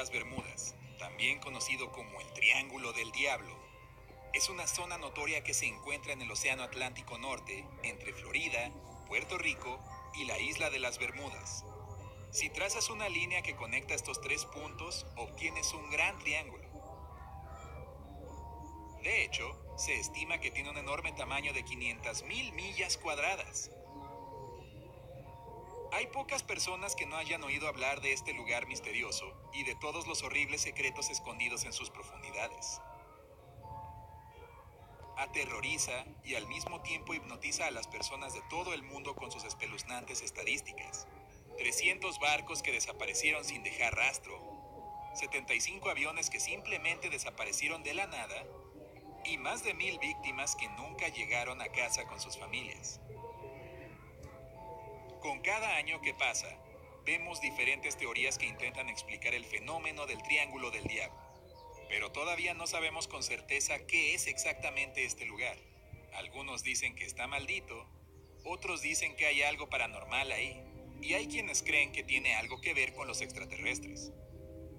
las Bermudas, también conocido como el Triángulo del Diablo, es una zona notoria que se encuentra en el Océano Atlántico Norte, entre Florida, Puerto Rico y la isla de las Bermudas. Si trazas una línea que conecta estos tres puntos, obtienes un gran triángulo. De hecho, se estima que tiene un enorme tamaño de 500.000 millas cuadradas. Hay pocas personas que no hayan oído hablar de este lugar misterioso y de todos los horribles secretos escondidos en sus profundidades. Aterroriza y al mismo tiempo hipnotiza a las personas de todo el mundo con sus espeluznantes estadísticas. 300 barcos que desaparecieron sin dejar rastro, 75 aviones que simplemente desaparecieron de la nada y más de 1.000 víctimas que nunca llegaron a casa con sus familias. Con cada año que pasa, vemos diferentes teorías que intentan explicar el fenómeno del Triángulo del Diablo. Pero todavía no sabemos con certeza qué es exactamente este lugar. Algunos dicen que está maldito, otros dicen que hay algo paranormal ahí, y hay quienes creen que tiene algo que ver con los extraterrestres.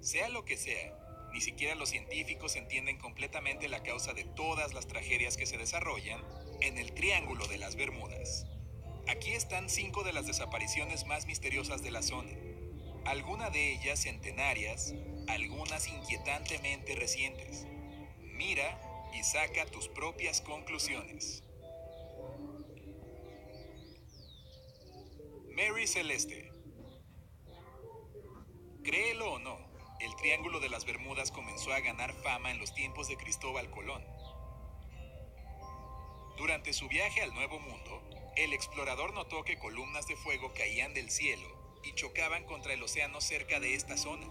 Sea lo que sea, ni siquiera los científicos entienden completamente la causa de todas las tragedias que se desarrollan en el Triángulo de las Bermudas. Aquí están 5 de las desapariciones más misteriosas de la zona. Algunas de ellas centenarias, algunas inquietantemente recientes. Mira y saca tus propias conclusiones. Mary Celeste. Créelo o no, el Triángulo de las Bermudas comenzó a ganar fama en los tiempos de Cristóbal Colón. Durante su viaje al Nuevo Mundo, el explorador notó que columnas de fuego caían del cielo y chocaban contra el océano cerca de esta zona.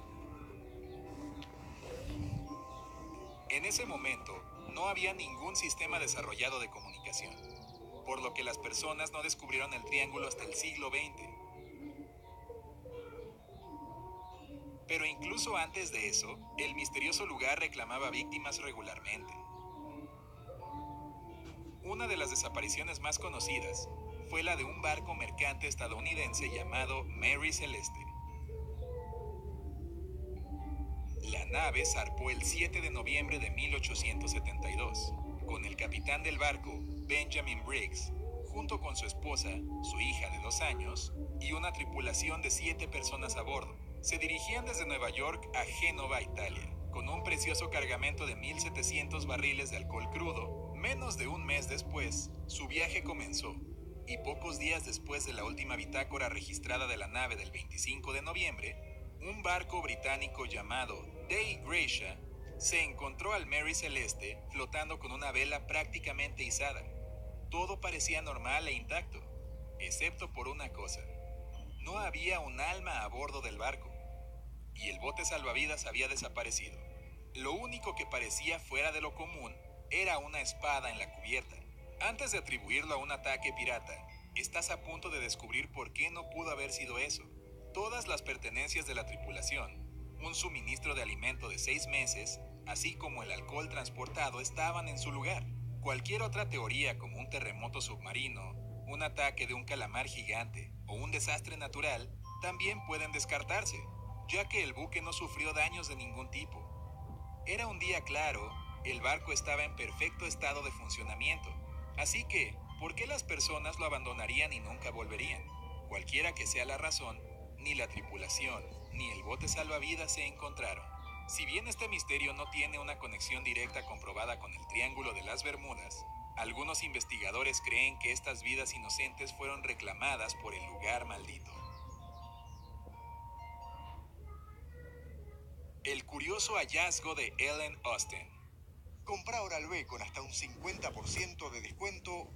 En ese momento, no había ningún sistema desarrollado de comunicación, por lo que las personas no descubrieron el triángulo hasta el siglo XX. Pero incluso antes de eso, el misterioso lugar reclamaba víctimas regularmente. Una de las desapariciones más conocidas fue la de un barco mercante estadounidense llamado Mary Celeste. La nave zarpó el 7 de noviembre de 1872, con el capitán del barco, Benjamin Briggs, junto con su esposa, su hija de 2 años, y una tripulación de 7 personas a bordo. Se dirigían desde Nueva York a Génova, Italia, con un precioso cargamento de 1.700 barriles de alcohol crudo. Menos de un mes después, su viaje comenzó, y pocos días después de la última bitácora registrada de la nave del 25 de noviembre, un barco británico llamado Dei Gratia se encontró al Mary Celeste flotando con una vela prácticamente izada. Todo parecía normal e intacto, excepto por una cosa. No había un alma a bordo del barco, y el bote salvavidas había desaparecido. Lo único que parecía fuera de lo común era una espada en la cubierta. Antes de atribuirlo a un ataque pirata, estás a punto de descubrir por qué no pudo haber sido eso. Todas las pertenencias de la tripulación, un suministro de alimento de 6 meses, así como el alcohol transportado estaban en su lugar. Cualquier otra teoría como un terremoto submarino, un ataque de un calamar gigante o un desastre natural también pueden descartarse, ya que el buque no sufrió daños de ningún tipo. Era un día claro, el barco estaba en perfecto estado de funcionamiento, así que, ¿por qué las personas lo abandonarían y nunca volverían? Cualquiera que sea la razón, ni la tripulación ni el bote salvavidas se encontraron. Si bien este misterio no tiene una conexión directa comprobada con el Triángulo de las Bermudas, algunos investigadores creen que estas vidas inocentes fueron reclamadas por el lugar maldito. El curioso hallazgo de Ellen Austin. Compra Oral-B con hasta un 50% de descuento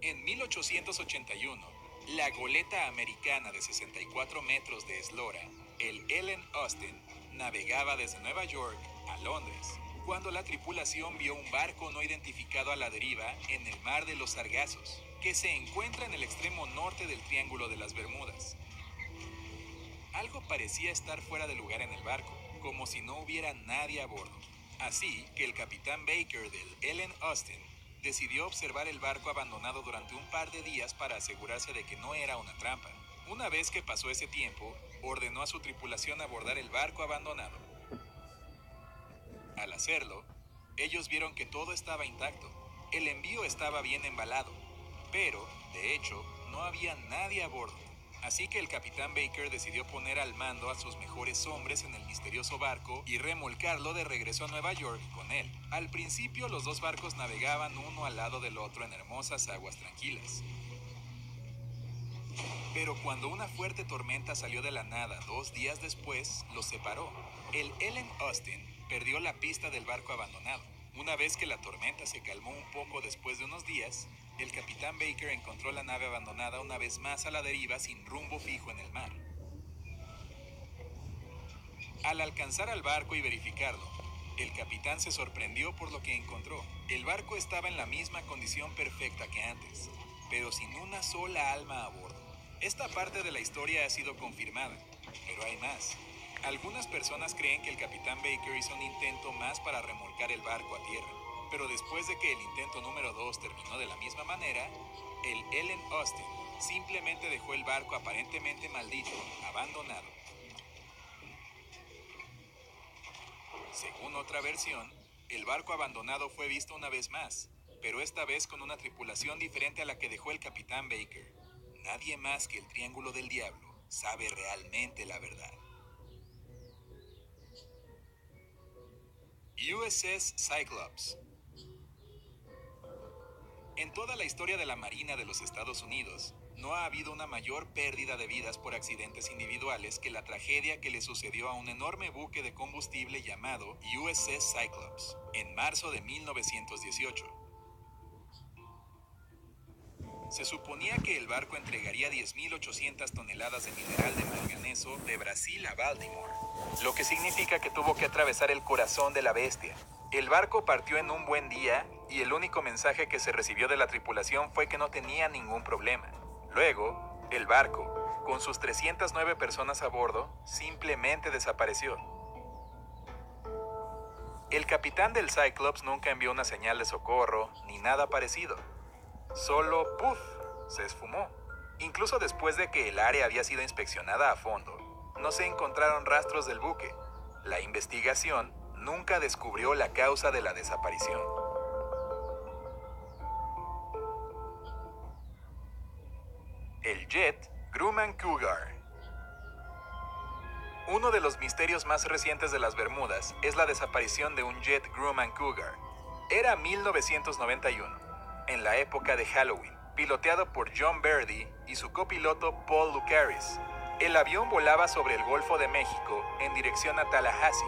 En 1881, la goleta americana de 64 metros de eslora, el Ellen Austin, navegaba desde Nueva York a Londres, cuando la tripulación vio un barco no identificado a la deriva en el Mar de los Sargazos, que se encuentra en el extremo norte del Triángulo de las Bermudas. Algo parecía estar fuera de lugar en el barco, como si no hubiera nadie a bordo. Así que el capitán Baker del Ellen Austin decidió observar el barco abandonado durante un par de días para asegurarse de que no era una trampa. Una vez que pasó ese tiempo, ordenó a su tripulación abordar el barco abandonado. Al hacerlo, ellos vieron que todo estaba intacto. El envío estaba bien embalado, pero, de hecho, no había nadie a bordo. Así que el capitán Baker decidió poner al mando a sus mejores hombres en el misterioso barco y remolcarlo de regreso a Nueva York con él. Al principio, los dos barcos navegaban uno al lado del otro en hermosas aguas tranquilas. Pero cuando una fuerte tormenta salió de la nada 2 días después, los separó. El Ellen Austin perdió la pista del barco abandonado. Una vez que la tormenta se calmó un poco después de unos días, el capitán Baker encontró la nave abandonada una vez más a la deriva sin rumbo fijo en el mar. Al alcanzar al barco y verificarlo, el capitán se sorprendió por lo que encontró. El barco estaba en la misma condición perfecta que antes, pero sin una sola alma a bordo. Esta parte de la historia ha sido confirmada, pero hay más. Algunas personas creen que el capitán Baker hizo un intento más para remolcar el barco a tierra, pero después de que el intento número 2 terminó de la misma manera, el Ellen Austin simplemente dejó el barco aparentemente maldito, abandonado. Según otra versión, el barco abandonado fue visto una vez más, pero esta vez con una tripulación diferente a la que dejó el capitán Baker. Nadie más que el Triángulo del Diablo sabe realmente la verdad. USS Cyclops. En toda la historia de la Marina de los Estados Unidos, no ha habido una mayor pérdida de vidas por accidentes individuales que la tragedia que le sucedió a un enorme buque de combustible llamado USS Cyclops en marzo de 1918. Se suponía que el barco entregaría 10.800 toneladas de mineral de manganeso de Brasil a Baltimore, lo que significa que tuvo que atravesar el corazón de la bestia. El barco partió en un buen día y el único mensaje que se recibió de la tripulación fue que no tenía ningún problema. Luego, el barco, con sus 309 personas a bordo, simplemente desapareció. El capitán del Cyclops nunca envió una señal de socorro ni nada parecido. Solo ¡puf! Se esfumó. Incluso después de que el área había sido inspeccionada a fondo, no se encontraron rastros del buque. La investigación nunca descubrió la causa de la desaparición. El jet Grumman Cougar. Uno de los misterios más recientes de las Bermudas es la desaparición de un jet Grumman Cougar. Era 1991. En la época de Halloween, piloteado por John Verdi y su copiloto Paul Lucaris. El avión volaba sobre el Golfo de México en dirección a Tallahassee.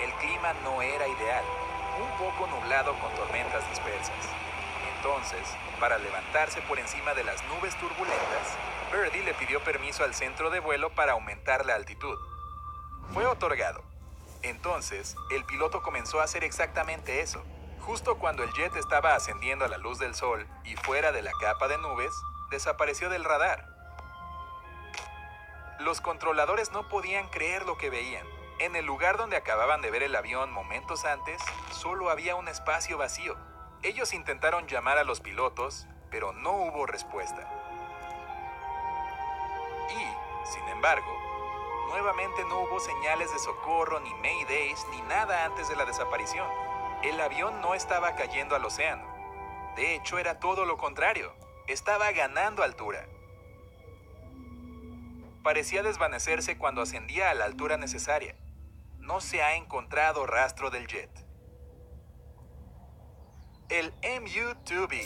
El clima no era ideal, un poco nublado con tormentas dispersas. Entonces, para levantarse por encima de las nubes turbulentas, Verdi le pidió permiso al centro de vuelo para aumentar la altitud. Fue otorgado. Entonces, el piloto comenzó a hacer exactamente eso. Justo cuando el jet estaba ascendiendo a la luz del sol y fuera de la capa de nubes, desapareció del radar. Los controladores no podían creer lo que veían. En el lugar donde acababan de ver el avión momentos antes, solo había un espacio vacío. Ellos intentaron llamar a los pilotos, pero no hubo respuesta. Y, sin embargo, nuevamente no hubo señales de socorro, ni maydays, ni nada antes de la desaparición. El avión no estaba cayendo al océano. De hecho, era todo lo contrario. Estaba ganando altura. Parecía desvanecerse cuando ascendía a la altura necesaria. No se ha encontrado rastro del jet. El MU-2B.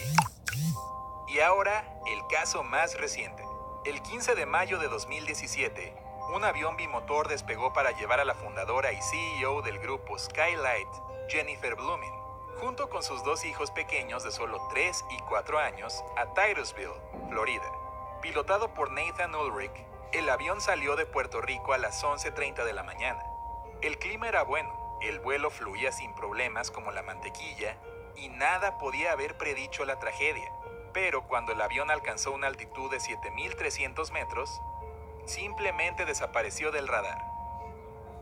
Y ahora, el caso más reciente. El 15 de mayo de 2017, un avión bimotor despegó para llevar a la fundadora y CEO del grupo Skylight, Jennifer Blumen, junto con sus 2 hijos pequeños de solo 3 y 4 años, a Titusville, Florida. Pilotado por Nathan Ulrich, el avión salió de Puerto Rico a las 11:30 de la mañana. El clima era bueno, el vuelo fluía sin problemas como la mantequilla y nada podía haber predicho la tragedia. Pero cuando el avión alcanzó una altitud de 7.300 metros, simplemente desapareció del radar.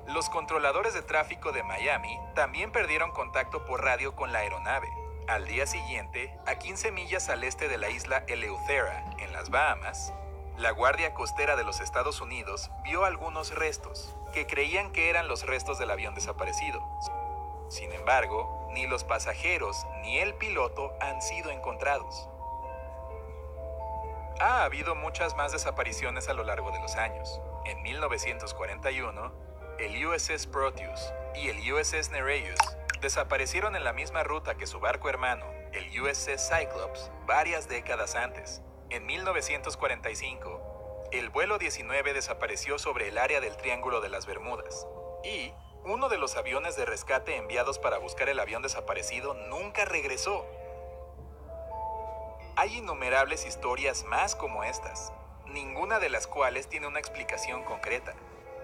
Los controladores de tráfico de Miami también perdieron contacto por radio con la aeronave. Al día siguiente, a 15 millas al este de la isla Eleuthera, en las Bahamas, La Guardia Costera de los Estados Unidos vio algunos restos, que creían que eran los restos del avión desaparecido. Sin embargo, ni los pasajeros ni el piloto han sido encontrados. Ha habido muchas más desapariciones a lo largo de los años. En 1941, el USS Proteus y el USS Nereus desaparecieron en la misma ruta que su barco hermano, el USS Cyclops, varias décadas antes. En 1945, el vuelo 19 desapareció sobre el área del Triángulo de las Bermudas. Y uno de los aviones de rescate enviados para buscar el avión desaparecido nunca regresó. Hay innumerables historias más como estas, ninguna de las cuales tiene una explicación concreta.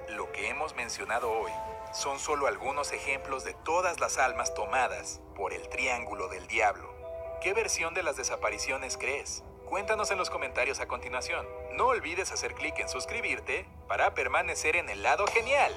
Lo que hemos mencionado hoy son solo algunos ejemplos de todas las almas tomadas por el Triángulo del Diablo. ¿Qué versión de las desapariciones crees? Cuéntanos en los comentarios a continuación. No olvides hacer clic en suscribirte para permanecer en el lado genial.